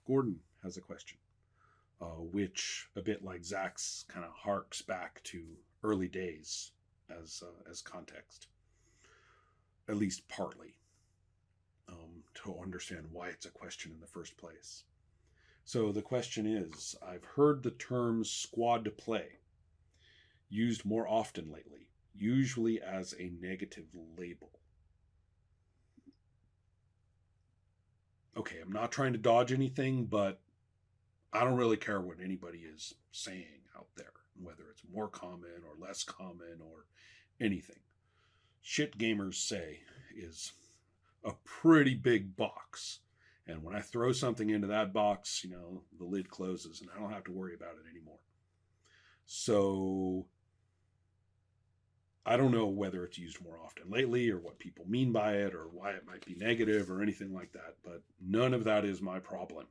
Gordon has a question, which, a bit like Zach's, kind of harks back to early days as context, at least partly, to understand why it's a question in the first place. So the question is, I've heard the term squad play used more often lately, usually as a negative label. Okay, I'm not trying to dodge anything, but I don't really care what anybody is saying out there, whether it's more common or less common or anything. Shit gamers say is a pretty big box. And when I throw something into that box, the lid closes and I don't have to worry about it anymore. So I don't know whether it's used more often lately or what people mean by it or why it might be negative or anything like that, but none of that is my problem.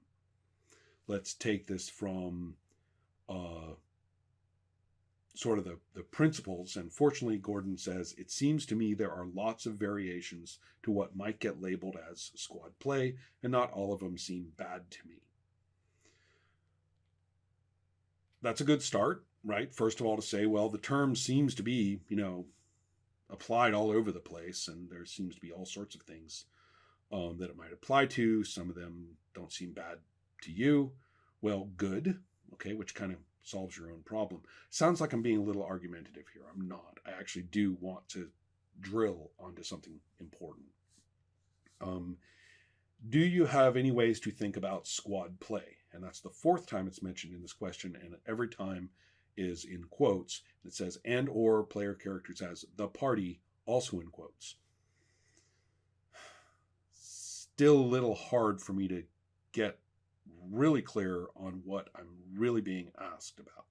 Let's take this from sort of the principles. And fortunately, Gordon says, it seems to me there are lots of variations to what might get labeled as squad play, and not all of them seem bad to me. That's a good start, right? First of all, to say, well, the term seems to be, applied all over the place, and there seems to be all sorts of things that it might apply to. Some of them don't seem bad to you. Well, good. Okay, which kind of solves your own problem. Sounds like I'm being a little argumentative here. I'm not. I actually do want to drill onto something important. Do you have any ways to think about squad play? And that's the fourth time it's mentioned in this question, and every time is in quotes. It says, and or player characters as the party, also in quotes. Still a little hard for me to get really clear on what I'm really being asked about.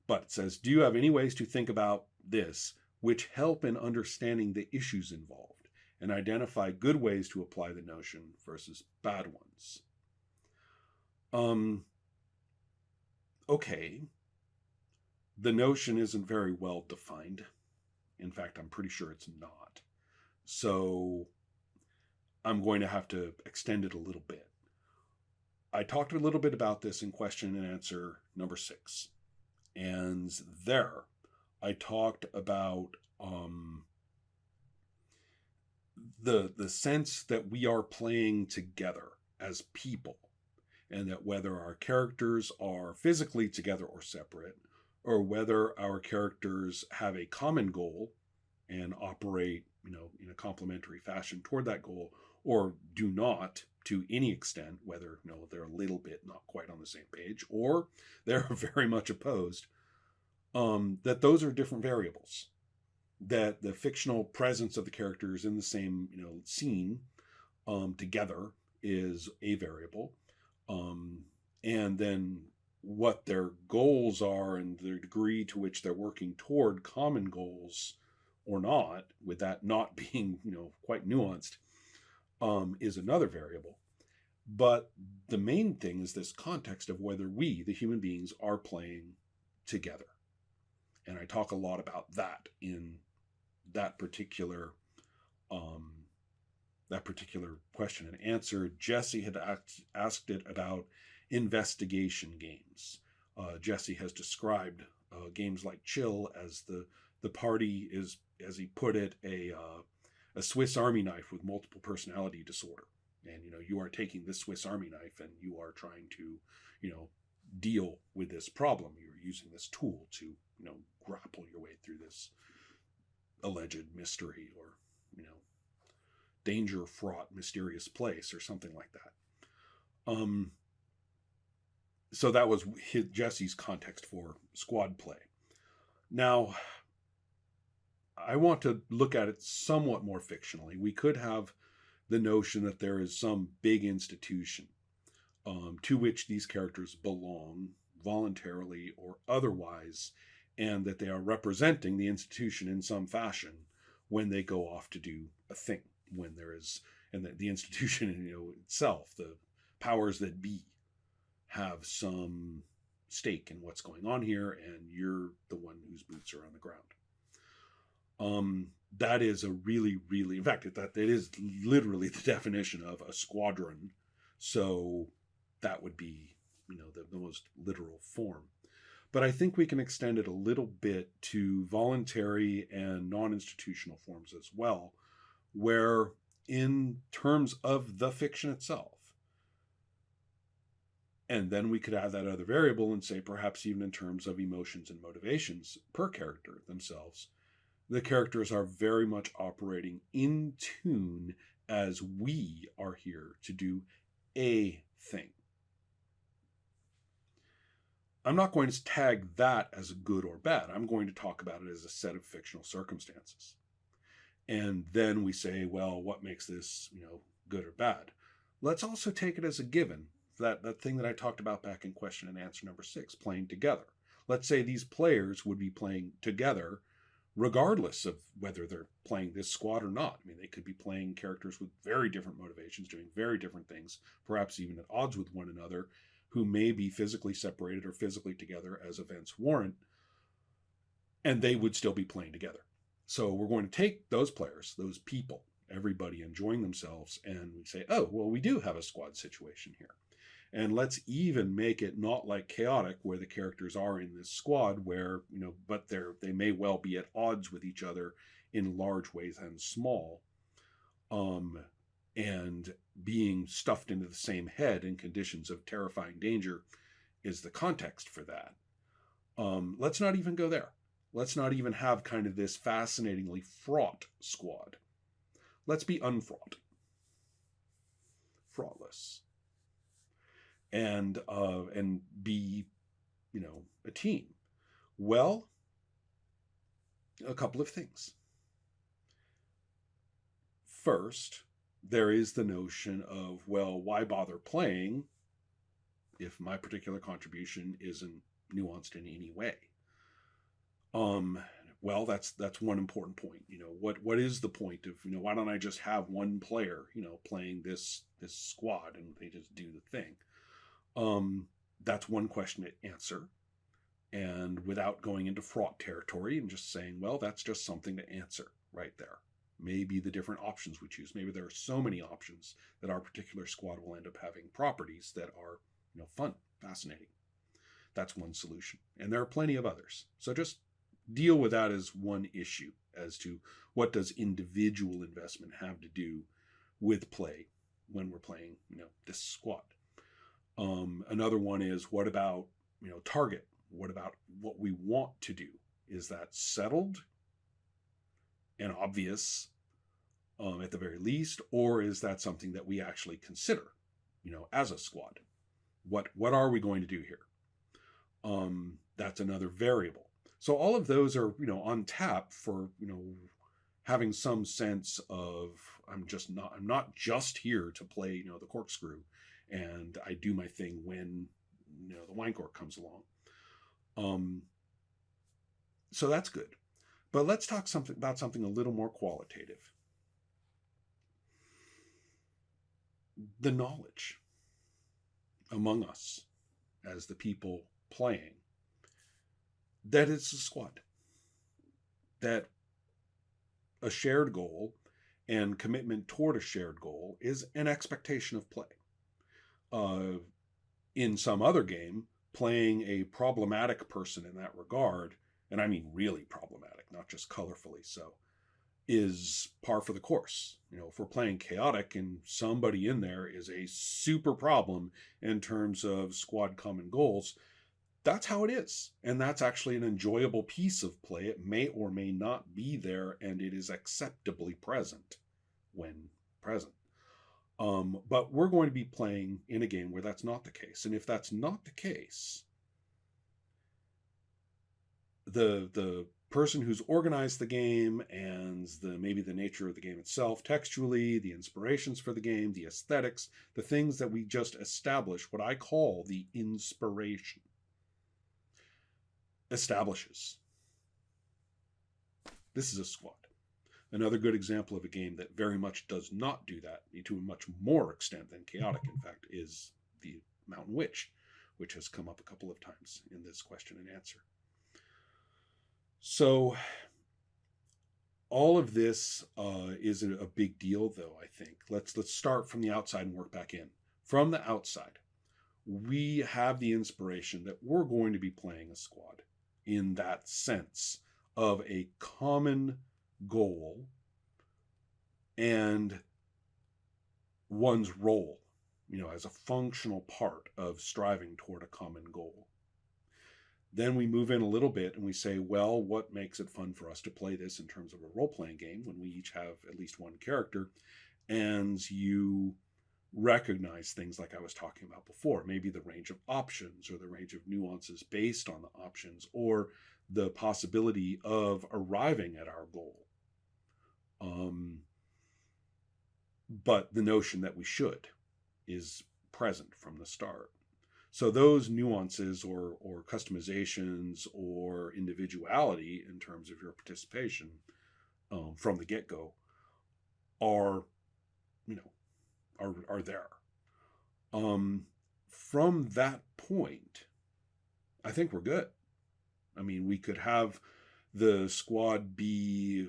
But it says, do you have any ways to think about this which help in understanding the issues involved and identify good ways to apply the notion versus bad ones? Okay. The notion isn't very well defined. In fact, I'm pretty sure it's not. So I'm going to have to extend it a little bit. I talked a little bit about this in question and answer number 6. And there, I talked about the sense that we are playing together as people, and that whether our characters are physically together or separate, or whether our characters have a common goal and operate, in a complementary fashion toward that goal, or do not to any extent, whether they're a little bit not quite on the same page, or they're very much opposed, that those are different variables. That the fictional presence of the characters in the same scene together is a variable, and then what their goals are and the degree to which they're working toward common goals or not, with that not being quite nuanced, is another variable. But the main thing is this context of whether we, the human beings, are playing together. And I talk a lot about that in that particular question and answer. Jesse had asked it about investigation games. Jesse has described games like Chill as the party is, as he put it, a Swiss Army knife with multiple personality disorder. And you are taking this Swiss Army knife and you are trying to deal with this problem. You're using this tool to grapple your way through this alleged mystery or danger fraught mysterious place or something like that. So that was Jesse's context for squad play. Now, I want to look at it somewhat more fictionally. We could have the notion that there is some big institution to which these characters belong, voluntarily or otherwise, and that they are representing the institution in some fashion when they go off to do a thing, when there is, and that the institution itself, the powers that be, have some stake in what's going on here, and you're the one whose boots are on the ground. That is a really, really, in fact, that is literally the definition of a squadron. So that would be, the most literal form. But I think we can extend it a little bit to voluntary and non-institutional forms as well, where in terms of the fiction itself, and then we could add that other variable and say perhaps even in terms of emotions and motivations per character themselves, the characters are very much operating in tune as we are here to do a thing. I'm not going to tag that as good or bad. I'm going to talk about it as a set of fictional circumstances. And then we say, well, what makes this, good or bad? Let's also take it as a given, that thing that I talked about back in question and answer number 6, playing together. Let's say these players would be playing together regardless of whether they're playing this squad or not. I mean, they could be playing characters with very different motivations, doing very different things, perhaps even at odds with one another, who may be physically separated or physically together as events warrant, and they would still be playing together. So we're going to take those players, those people, everybody enjoying themselves, and we say, oh, well, we do have a squad situation here. And let's even make it not like chaotic, where the characters are in this squad where, but they may well be at odds with each other in large ways and small, and being stuffed into the same head in conditions of terrifying danger is the context for that. Let's not even go there. Let's not even have kind of this fascinatingly fraught squad. Let's be unfraught. Fraughtless. And be, a team. Well, a couple of things. First, there is the notion of, well, why bother playing if my particular contribution isn't nuanced in any way? Well, that's one important point. What is the point of, why don't I just have one player, playing this squad and they just do the thing? That's one question to answer. And without going into fraught territory and just saying, well, that's just something to answer right there. Maybe the different options we choose. Maybe there are so many options that our particular squad will end up having properties that are, fun, fascinating. That's one solution. And there are plenty of others. So just deal with that as one issue as to what does individual investment have to do with play when we're playing, this squad. Another one is, what about, target? What about what we want to do? Is that settled and obvious, at the very least, or is that something that we actually consider, as a squad? What are we going to do here? That's another variable. So all of those are, on tap for, having some sense of, I'm not just here to play, the corkscrew, and I do my thing when, the wine cork comes along. So that's good. But let's talk about something a little more qualitative. The knowledge among us as the people playing that it's a squad, that a shared goal and commitment toward a shared goal is an expectation of play. In some other game, playing a problematic person in that regard, and I mean really problematic, not just colorfully so, is par for the course. If we're playing chaotic and somebody in there is a super problem in terms of squad common goals, that's how it is. And that's actually an enjoyable piece of play. It may or may not be there, and it is acceptably present when present. But we're going to be playing in a game where that's not the case. And if that's not the case, the person who's organized the game and maybe the nature of the game itself, textually, the inspirations for the game, the aesthetics, the things that we just established, what I call the inspiration, establishes. This is a squad. Another good example of a game that very much does not do that, to a much more extent than chaotic, in fact, is the Mountain Witch, which has come up a couple of times in this question and answer. So all of this is a big deal, though, I think. Let's start from the outside and work back in. From the outside, we have the inspiration that we're going to be playing a squad in that sense of a common goal and one's role, as a functional part of striving toward a common goal. Then we move in a little bit and we say, well, what makes it fun for us to play this in terms of a role-playing game when we each have at least one character? And you recognize things like I was talking about before, maybe the range of options or the range of nuances based on the options or the possibility of arriving at our goal. But the notion that we should is present from the start. So those nuances or customizations or individuality in terms of your participation from the get-go are there. From that point, I think we're good. I mean, we could have the squad be,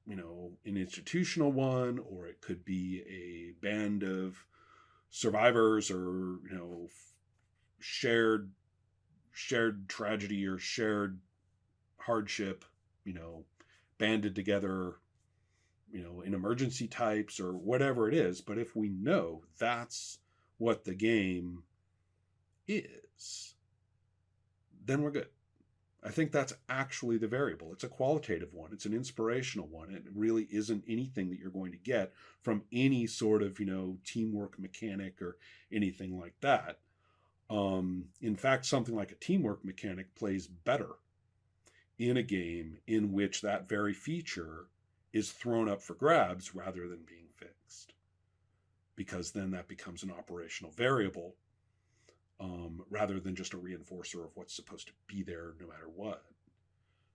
an institutional one, or it could be a band of survivors or, shared tragedy or shared hardship, banded together, in emergency types or whatever it is. But if we know that's what the game is, then we're good. I think that's actually the variable. It's a qualitative one. It's an inspirational one. It really isn't anything that you're going to get from any sort of, teamwork mechanic or anything like that. In fact, something like a teamwork mechanic plays better in a game in which that very feature is thrown up for grabs rather than being fixed, because then that becomes an operational variable rather than just a reinforcer of what's supposed to be there no matter what.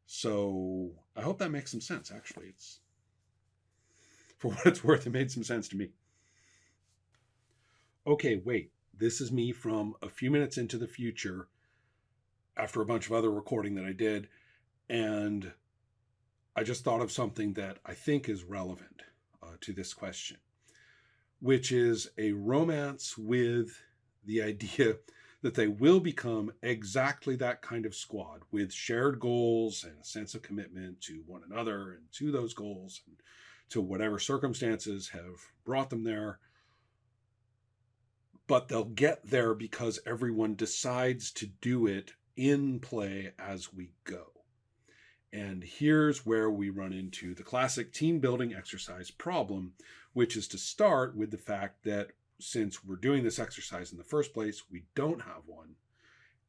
So I hope that makes some sense. Actually, it's, for what it's worth, it made some sense to me. Okay, wait. This is me from a few minutes into the future after a bunch of other recording that I did, and I just thought of something that I think is relevant to this question, which is a romance with the idea that they will become exactly that kind of squad with shared goals and a sense of commitment to one another and to those goals and to whatever circumstances have brought them there. But they'll get there because everyone decides to do it in play as we go. And here's where we run into the classic team building exercise problem, which is to start with the fact that since we're doing this exercise in the first place, we don't have one.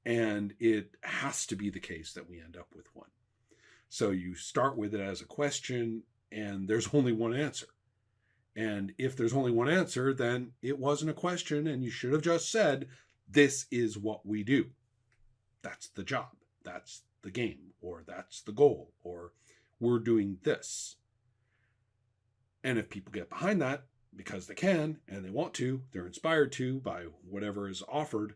And it has to be the case that we end up with one. So you start with it as a question, and there's only one answer. And if there's only one answer, then it wasn't a question, and you should have just said, this is what we do. That's the job. That's the game, or that's the goal, or we're doing this. And if people get behind that because they can and they want to, they're inspired to by whatever is offered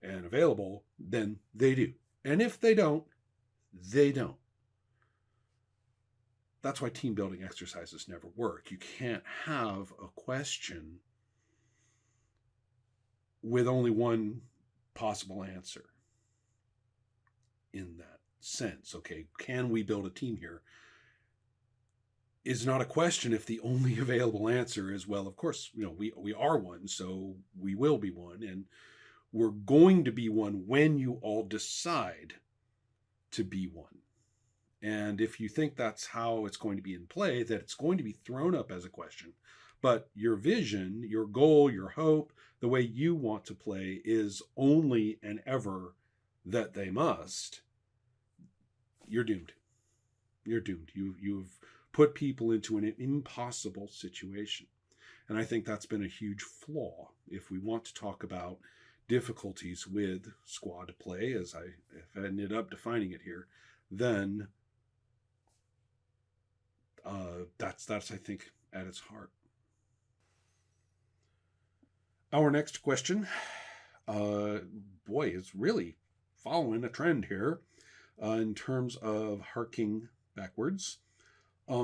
and available, then they do. And if they don't, they don't. That's why team building exercises never work. You can't have a question with only one possible answer in that sense. Okay, can we build a team here? Is not a question if the only available answer is, well, of course, we are one, so we will be one, and we're going to be one when you all decide to be one. And if you think that's how it's going to be in play, that it's going to be thrown up as a question, but your vision, your goal, your hope, the way you want to play is only and ever that they must, you're doomed. You're doomed. You've put people into an impossible situation. And I think that's been a huge flaw if we want to talk about difficulties with squad play, as I ended up defining it here, then that's I think at its heart. Our next question, is really following a trend here in terms of harking backwards.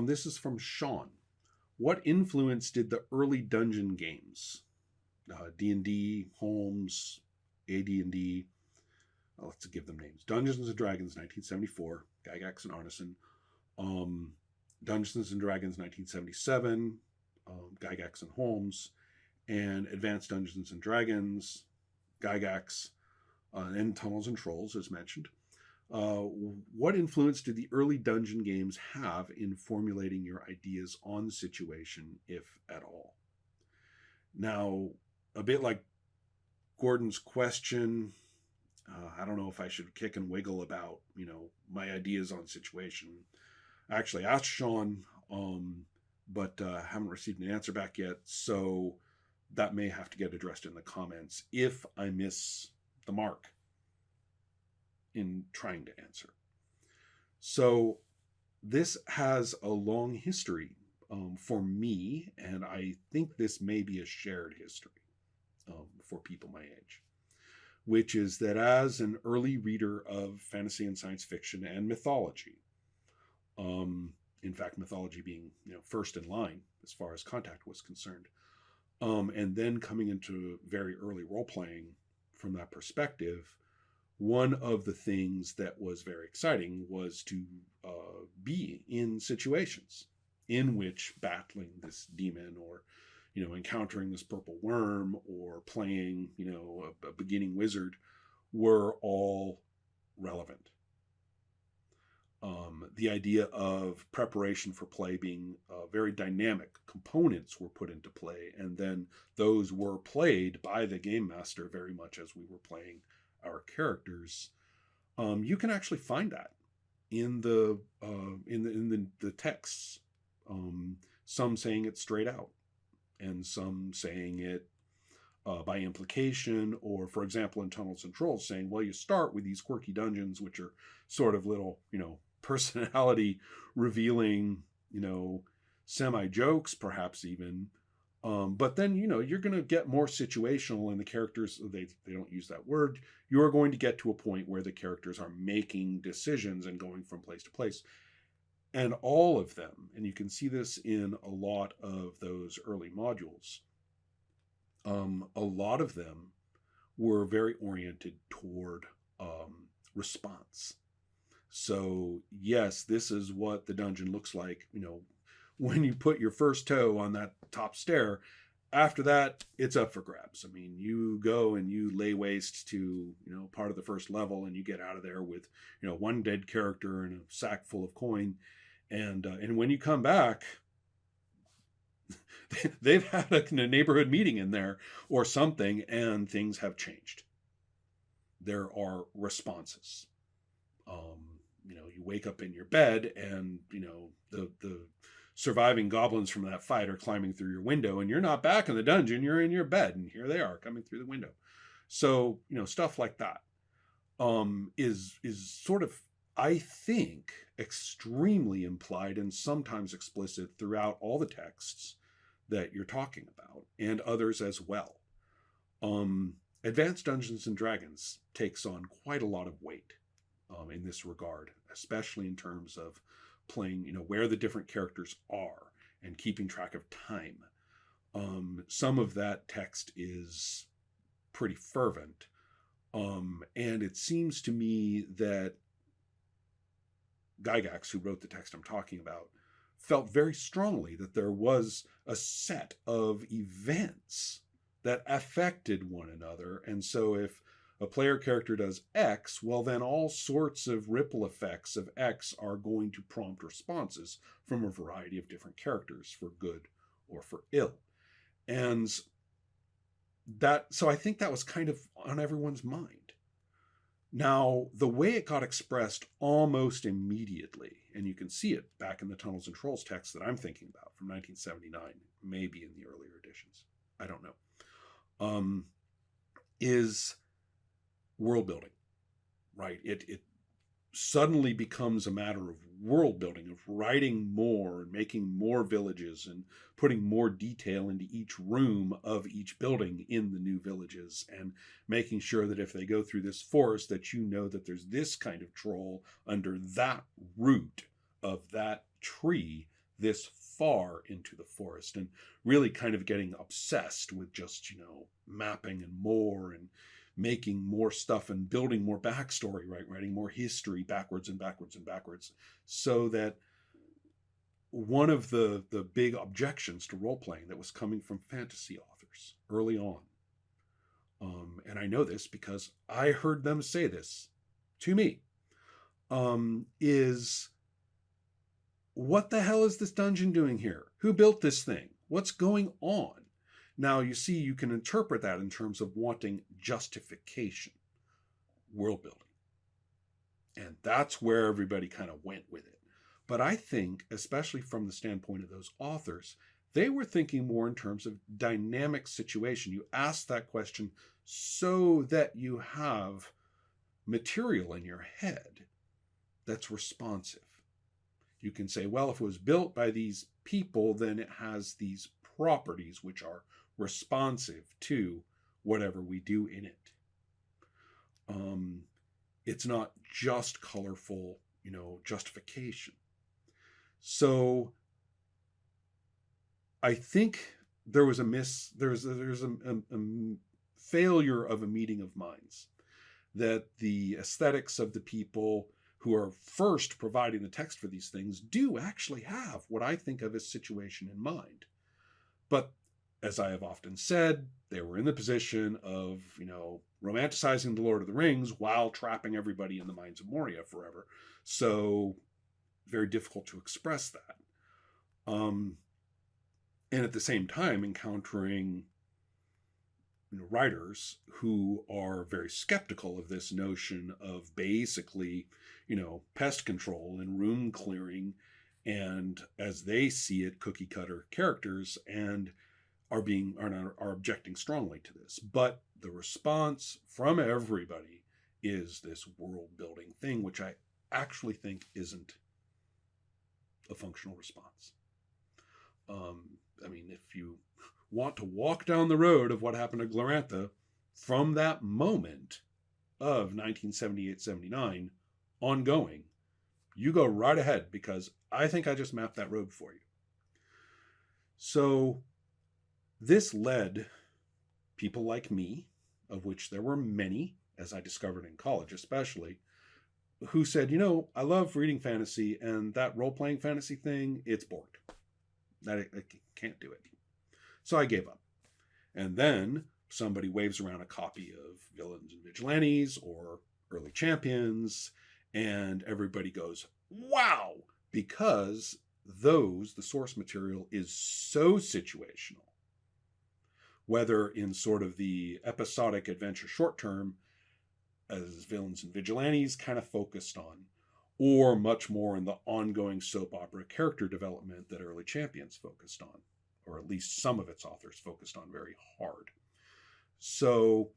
This is from Sean. What influence did the early dungeon games, D&D, Holmes, AD&D, let's give them names. Dungeons and Dragons 1974, Gygax and Arneson. Dungeons and Dragons 1977, Gygax and Holmes. And Advanced Dungeons and Dragons, Gygax, and Tunnels and Trolls, as mentioned. What influence did the early dungeon games have in formulating your ideas on the situation, if at all? Now, a bit like Gordon's question, I don't know if I should kick and wiggle about, my ideas on situation. I actually asked Sean, but haven't received an answer back yet, so that may have to get addressed in the comments if I miss the mark in trying to answer. So this has a long history for me, and I think this may be a shared history for people my age, which is that as an early reader of fantasy and science fiction and mythology, in fact, mythology being first in line as far as Contact was concerned, and then coming into very early role-playing from that perspective, one of the things that was very exciting was to be in situations in which battling this demon or, encountering this purple worm or playing, a beginning wizard were all relevant. The idea of preparation for play being very dynamic, components were put into play, and then those were played by the game master very much as we were playing our characters. You can actually find that in the texts. Some saying it straight out, and some saying it by implication, or for example in Tunnels and Trolls saying, well, you start with these quirky dungeons which are sort of little personality revealing semi jokes perhaps even, but then you're going to get more situational, and the characters, they don't use that word, you're going to get to a point where the characters are making decisions and going from place to place. And all of them, and you can see this in a lot of those early modules, a lot of them were very oriented toward response. So yes, this is what the dungeon looks like, when you put your first toe on that top stair. After that, it's up for grabs. I mean, you go and you lay waste to, part of the first level, and you get out of there with, one dead character and a sack full of coin. And when you come back, they've had a neighborhood meeting in there or something, and things have changed. There are responses. You wake up in your bed, and the surviving goblins from that fight are climbing through your window, and you're not back in the dungeon, you're in your bed, and here they are coming through the window. So stuff like that is sort of, I think, extremely implied and sometimes explicit throughout all the texts that you're talking about, and others as well. Advanced Dungeons and Dragons takes on quite a lot of weight in this regard, especially in terms of playing, where the different characters are and keeping track of time. Some of that text is pretty fervent, and it seems to me that Gygax, who wrote the text I'm talking about, felt very strongly that there was a set of events that affected one another. And so if a player character does X, well, then all sorts of ripple effects of X are going to prompt responses from a variety of different characters, for good or for ill. And so I think that was kind of on everyone's mind. Now, the way it got expressed almost immediately, and you can see it back in the Tunnels and Trolls text that I'm thinking about from 1979, maybe in the earlier editions, I don't know, is world building, right? It suddenly becomes a matter of world building, of writing more and making more villages and putting more detail into each room of each building in the new villages, and making sure that if they go through this forest, that that there's this kind of troll under that root of that tree this far into the forest, and really kind of getting obsessed with just, mapping and more, and making more stuff and building more backstory, right? Writing more history backwards and backwards and backwards, so that one of the big objections to role playing that was coming from fantasy authors early on, and I know this because I heard them say this to me, is, what the hell is this dungeon doing here? Who built this thing? What's going on? Now, you see, you can interpret that in terms of wanting justification, world building. And that's where everybody kind of went with it. But I think, especially from the standpoint of those authors, they were thinking more in terms of dynamic situation. You ask that question so that you have material in your head that's responsive. You can say, well, if it was built by these people, then it has these properties which are responsive to whatever we do in it. It's not just colorful, justification. So I think there was there's a failure of a meeting of minds, that the aesthetics of the people who are first providing the text for these things do actually have what I think of as situation in mind. But as I have often said, they were in the position of, romanticizing the Lord of the Rings while trapping everybody in the mines of Moria forever. So very difficult to express that. And at the same time, encountering writers who are very skeptical of this notion of basically, pest control and room clearing, and as they see it, cookie cutter characters, and are objecting strongly to this. But the response from everybody is this world building thing, which I actually think isn't a functional response. If you want to walk down the road of what happened to Glorantha from that moment of 1978-79 ongoing, you go right ahead, because I think I just mapped that road for you. So this led people like me, of which there were many, as I discovered in college especially, who said, I love reading fantasy, and that role-playing fantasy thing, it's bored. I can't do it. So I gave up. And then somebody waves around a copy of Villains and Vigilantes or Early Champions, and everybody goes, wow, because the source material is so situational. Whether in sort of the episodic adventure short term, as Villains and Vigilantes kind of focused on, or much more in the ongoing soap opera character development that Early Champions focused on, or at least some of its authors focused on very hard. So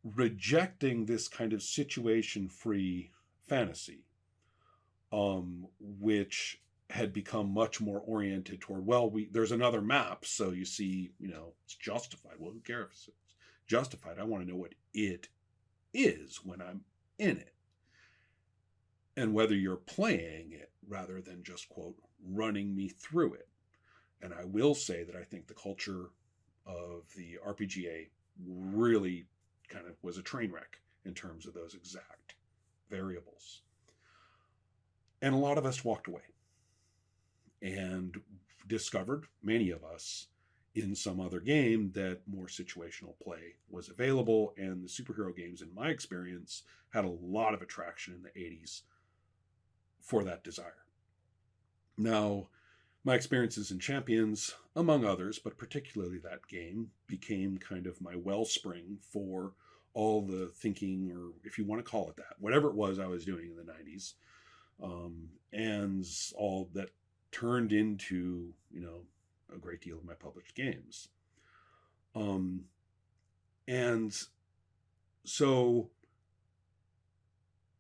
rejecting this kind of situation-free fantasy, which had become much more oriented toward, there's another map, so you see, it's justified. Well, who cares if it's justified? I want to know what it is when I'm in it, and whether you're playing it rather than just, quote, running me through it. And I will say that I think the culture of the RPGA really kind of was a train wreck in terms of those exact variables. And a lot of us walked away and discovered, many of us, in some other game, that more situational play was available. And the superhero games, in my experience, had a lot of attraction in the 80s for that desire. Now, my experiences in Champions, among others, but particularly that game, became kind of my wellspring for all the thinking, or if you want to call it that, whatever it was I was doing in the 90s, and all that turned into, a great deal of my published games. And so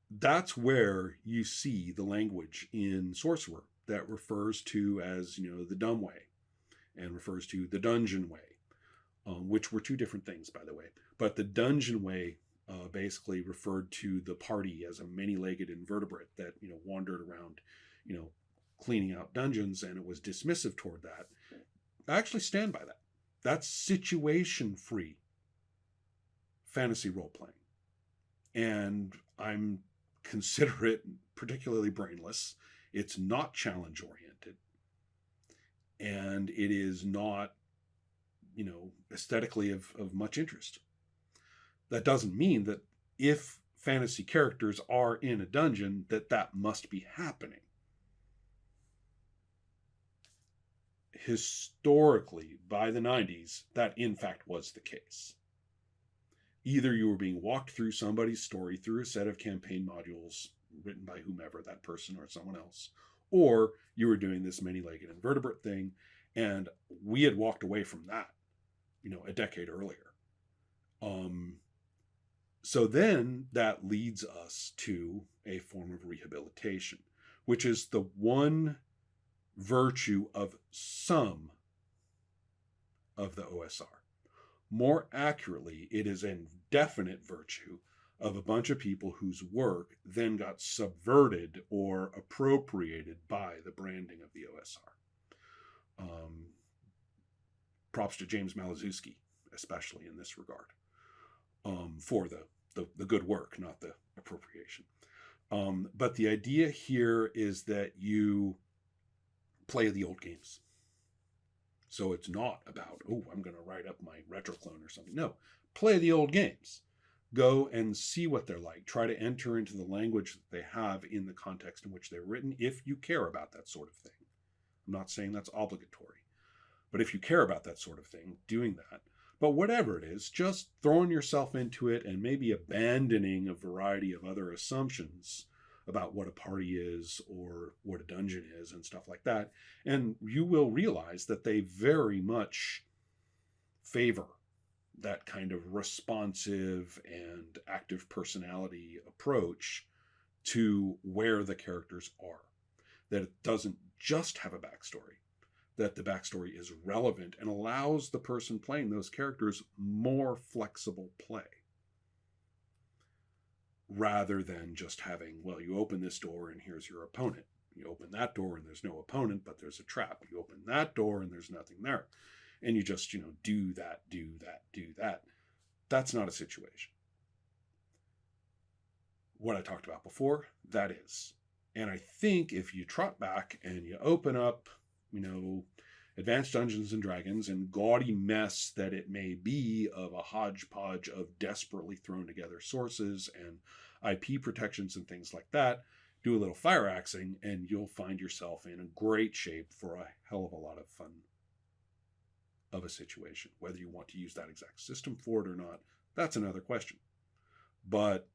that's where you see the language in Sorcerer that refers to as, the dumb way, and refers to the dungeon way, which were two different things, by the way. But the dungeon way basically referred to the party as a many-legged invertebrate that, wandered around, cleaning out dungeons, and it was dismissive toward that. I actually stand by that. That's situation-free fantasy role playing. And I'm consider it particularly brainless. It's not challenge oriented. And it is not, aesthetically of much interest. That doesn't mean that if fantasy characters are in a dungeon, that must be happening. Historically, by the 90s, that in fact was the case. Either you were being walked through somebody's story through a set of campaign modules written by whomever, that person or someone else, or you were doing this many-legged invertebrate thing, and we had walked away from that, a decade earlier. So then that leads us to a form of rehabilitation, which is the one virtue of some of the OSR. More accurately, it is a definite virtue of a bunch of people whose work then got subverted or appropriated by the branding of the OSR. Props to James Malazewski, especially in this regard, for the good work, not the appropriation. But the idea here is that you play the old games. So it's not about, I'm going to write up my retroclone or something. No, play the old games. Go and see what they're like. Try to enter into the language that they have in the context in which they're written, if you care about that sort of thing. I'm not saying that's obligatory. But if you care about that sort of thing, doing that. But whatever it is, just throwing yourself into it and maybe abandoning a variety of other assumptions about what a party is or what a dungeon is and stuff like that. And you will realize that they very much favor that kind of responsive and active personality approach to where the characters are. That it doesn't just have a backstory, that the backstory is relevant and allows the person playing those characters more flexible play. Rather than just having, well, you open this door and here's your opponent. You open that door and there's no opponent, but there's a trap. You open that door and there's nothing there. And you just, do that. That's not a situation. What I talked about before, that is. And I think if you trot back and you open up, Advanced Dungeons and Dragons and gaudy mess that it may be of a hodgepodge of desperately thrown together sources and IP protections and things like that, do a little fire axing and you'll find yourself in a great shape for a hell of a lot of fun of a situation. Whether you want to use that exact system for it or not, that's another question. But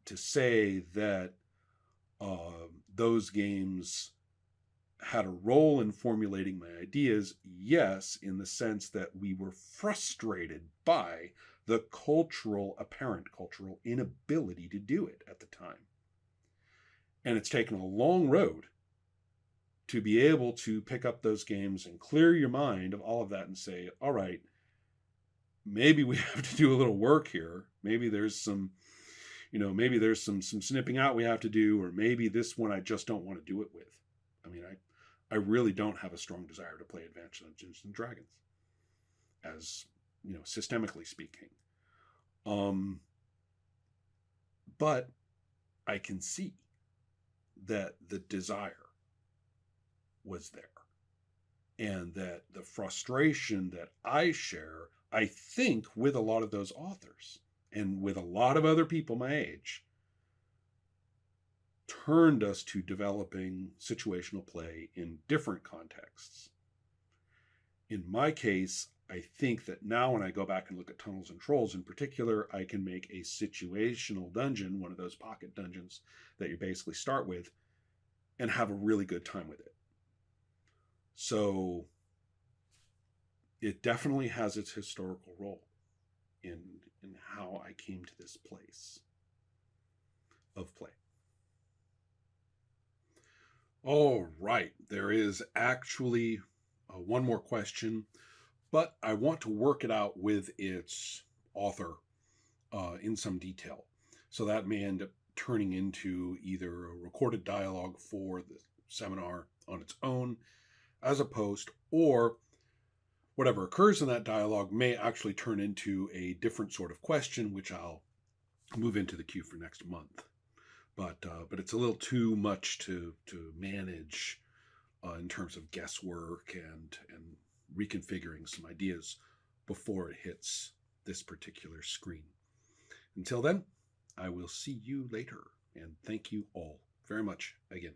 to say that those games had a role in formulating my ideas, yes, in the sense that we were frustrated by the apparent cultural inability to do it at the time. And it's taken a long road to be able to pick up those games and clear your mind of all of that and say, all right, maybe we have to do a little work here. Maybe there's some snipping out we have to do, or maybe this one I just don't want to do it with. I mean, I really don't have a strong desire to play Advanced Dungeons and Dragons, as systemically speaking. But I can see that the desire was there, and that the frustration that I share, I think, with a lot of those authors and with a lot of other people my age, turned us to developing situational play in different contexts. In my case, I think that now when I go back and look at Tunnels and Trolls in particular, I can make a situational dungeon, one of those pocket dungeons that you basically start with, and have a really good time with it. So it definitely has its historical role in how I came to this place of play. All right, there is actually one more question, but I want to work it out with its author in some detail. So that may end up turning into either a recorded dialogue for the seminar on its own as a post, or whatever occurs in that dialogue may actually turn into a different sort of question, which I'll move into the queue for next month. But it's a little too much to manage in terms of guesswork and reconfiguring some ideas before it hits this particular screen. Until then, I will see you later, and thank you all very much again.